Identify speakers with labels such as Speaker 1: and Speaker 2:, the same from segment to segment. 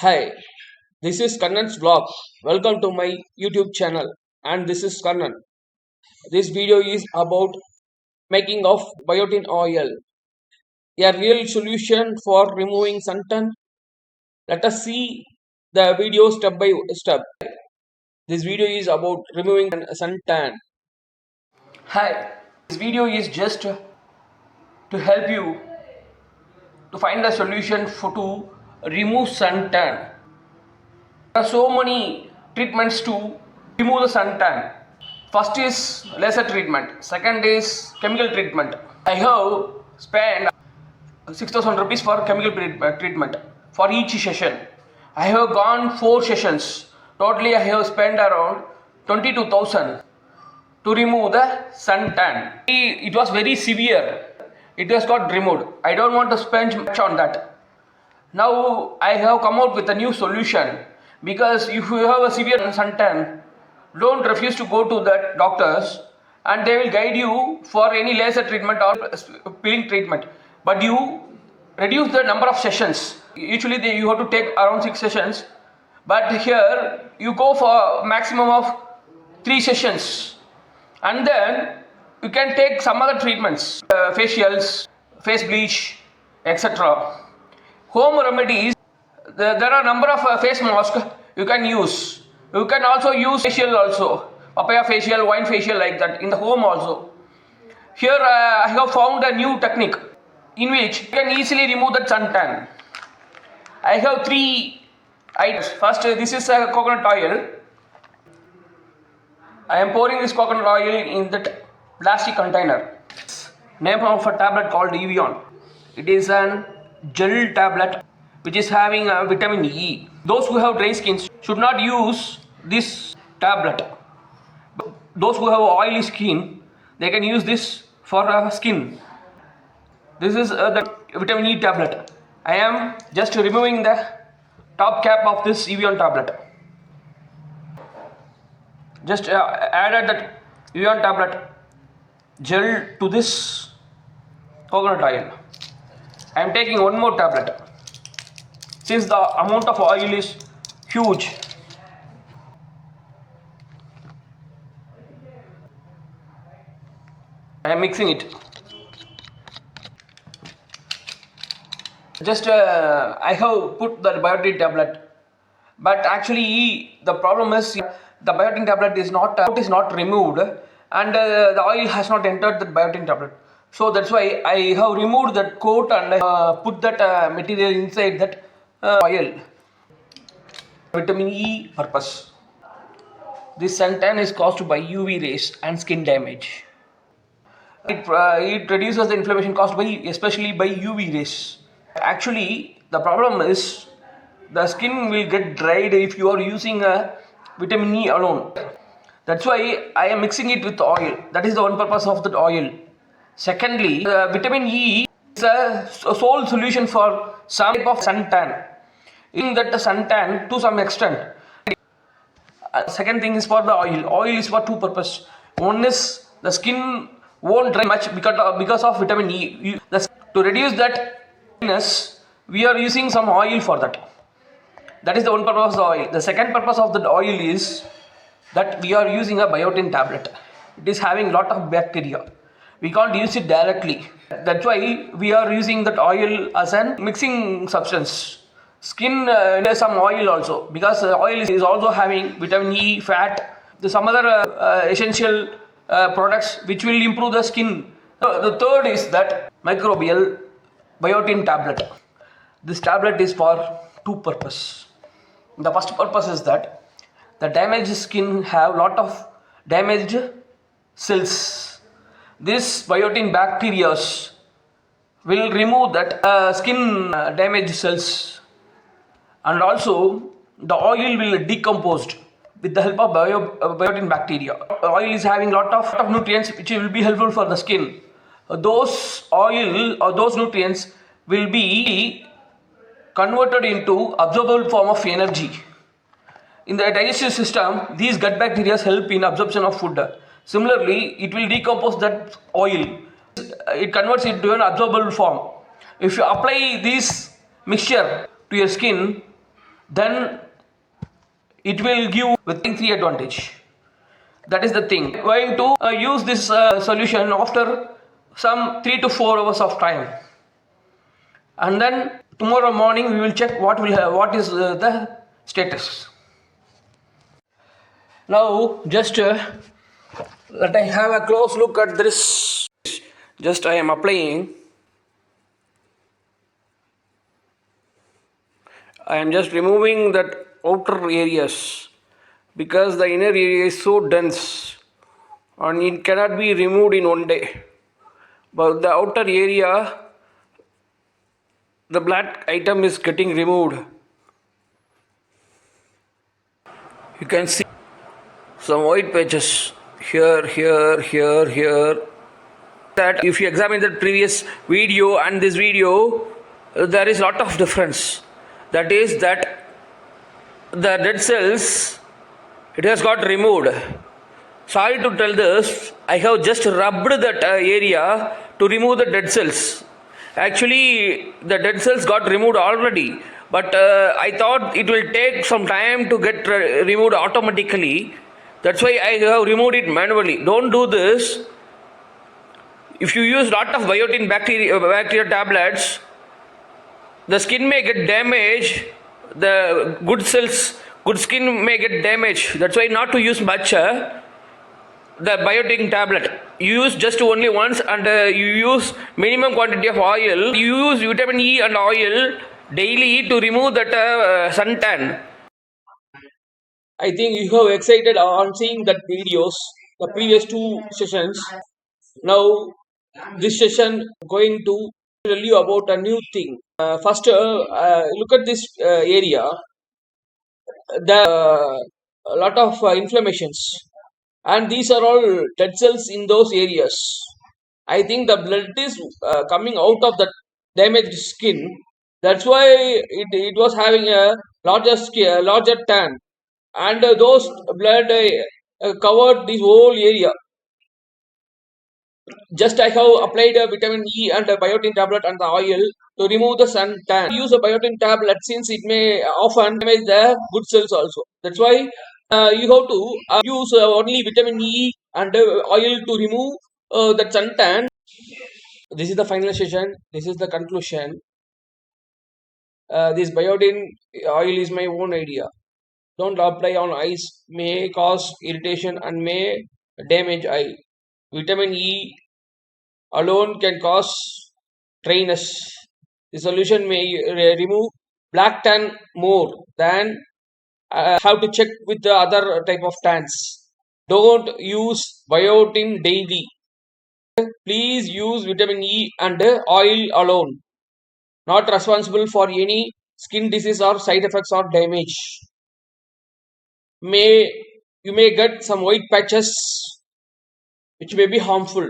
Speaker 1: Hi, this is Kannan's vlog. Welcome to my YouTube channel, and this is Kannan. This video is about making of biotin oil, a real solution for removing suntan. Let us see the video step by step. This video is about removing suntan. Hi, this video is just to help you to find a solution for to remove suntan. There are so many treatments to remove the suntan. First is laser treatment. Second is chemical treatment. I have spent 6,000 rupees for chemical treatment for each session. I have gone 4 sessions. Totally, I have spent around 22,000 to remove the suntan. It was very severe. It has got removed. I don't want to spend much on that. Now I have come out with a new solution, because if you have a severe suntan, don't refuse to go to the doctors, and they will guide you for any laser treatment or peeling treatment, but you reduce the number of sessions. Usually you have to take around 6 sessions, but here you go for maximum of 3 sessions, and then you can take some other treatments, facials, face bleach, etc. Home remedies, there are a number of face masks you can use. You can also use facial also, papaya facial, wine facial, like that in the home also. Here I have found a new technique in which you can easily remove that suntan. I have 3 items. First, this is a coconut oil. I am pouring this coconut oil in that plastic container. Name of a tablet called Evion. It is a gel tablet which is having a vitamin E. Those who have dry skin should not use this tablet. Those who have oily skin, they can use this for skin. This is the vitamin E tablet. I am just removing the top cap of this Evion tablet. Just added that Evion tablet gel to this coconut oil. I am taking one more tablet. Since the amount of oil is huge, I am mixing it. Just I have put the biotin tablet, but actually the problem is the biotin tablet is not removed, and the oil has not entered the biotin tablet. So that's why I have removed that coat and put that material inside that oil. Vitamin E purpose. This suntan is caused by UV rays and skin damage. It reduces the inflammation caused by especially by UV rays. Actually, the problem is the skin will get dried if you are using a vitamin E alone. That's why I am mixing it with oil. That is the one purpose of the oil. Secondly, vitamin E is a sole solution for some type of suntan. In that suntan to some extent. Second thing is for the oil. Oil is for 2 purposes. One is the skin won't dry much because of vitamin E. To reduce that dryness, we are using some oil for that. That is the one purpose of the oil. The second purpose of the oil is that we are using a biotin tablet. It is having lot of bacteria. We can't use it directly. That's why we are using that oil as a mixing substance. Skin there's some oil also, because oil is also having vitamin E, fat, some other essential products which will improve the skin. The third is that microbial biotin tablet. This tablet is for 2 purposes. The first purpose is that the damaged skin have lot of damaged cells. This biotin bacteria will remove that skin damaged cells, and also the oil will decompose with the help of biotin bacteria. Oil is having lot of nutrients which will be helpful for the skin. Those oil or those nutrients will be converted into absorbable form of energy. In the digestive system, these gut bacteria help in absorption of food. Similarly, it will decompose that oil. It converts it to an absorbable form. If you apply this mixture to your skin, then it will give within 3 advantage. That is the thing. I'm going to use this solution after some 3 to 4 hours of time, and then tomorrow morning we will check what is the status. Now just let I have a close look at this. Just I am applying. I am just removing that outer areas because the inner area is so dense and it cannot be removed in one day. But the outer area, the black item is getting removed. You can see some white patches here, here. That if you examine the previous video and this video, there is a lot of difference. That is that the dead cells, it has got removed. Sorry to tell this, I have just rubbed that area to remove the dead cells. Actually, the dead cells got removed already, but I thought it will take some time to get removed automatically. That's why I have removed it manually. Don't do this. If you use lot of biotin bacteria tablets, the skin may get damaged, the good skin may get damaged. That's why not to use much the biotin tablet. You use just only once, and you use minimum quantity of oil. You use vitamin E and oil daily to remove that suntan. I think you have excited on seeing that videos, the previous 2 sessions. Now this session going to tell you about a new thing. First, look at this area. The a lot of inflammations, and these are all dead cells in those areas. I think the blood is coming out of the damaged skin. That's why it was having a larger tan, and those blood covered this whole area. Just I have applied a vitamin E and a biotin tablet and the oil to remove the sun tan. Use a biotin tablet since it may often damage the good cells also. That's why you have to use only vitamin E and oil to remove that sun tan. This is the final session. This is the conclusion. This biotin oil is my own idea. Don't apply on eyes, may cause irritation and may damage eye. Vitamin E alone can cause dryness. The solution may remove black tan more than have to check with the other type of tans. Don't use biotin daily. Please use vitamin E and oil alone. Not responsible for any skin disease or side effects or damage. You may get some white patches which may be harmful.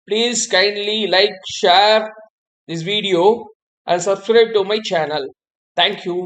Speaker 1: Please kindly like, share this video and subscribe to my channel. Thank you.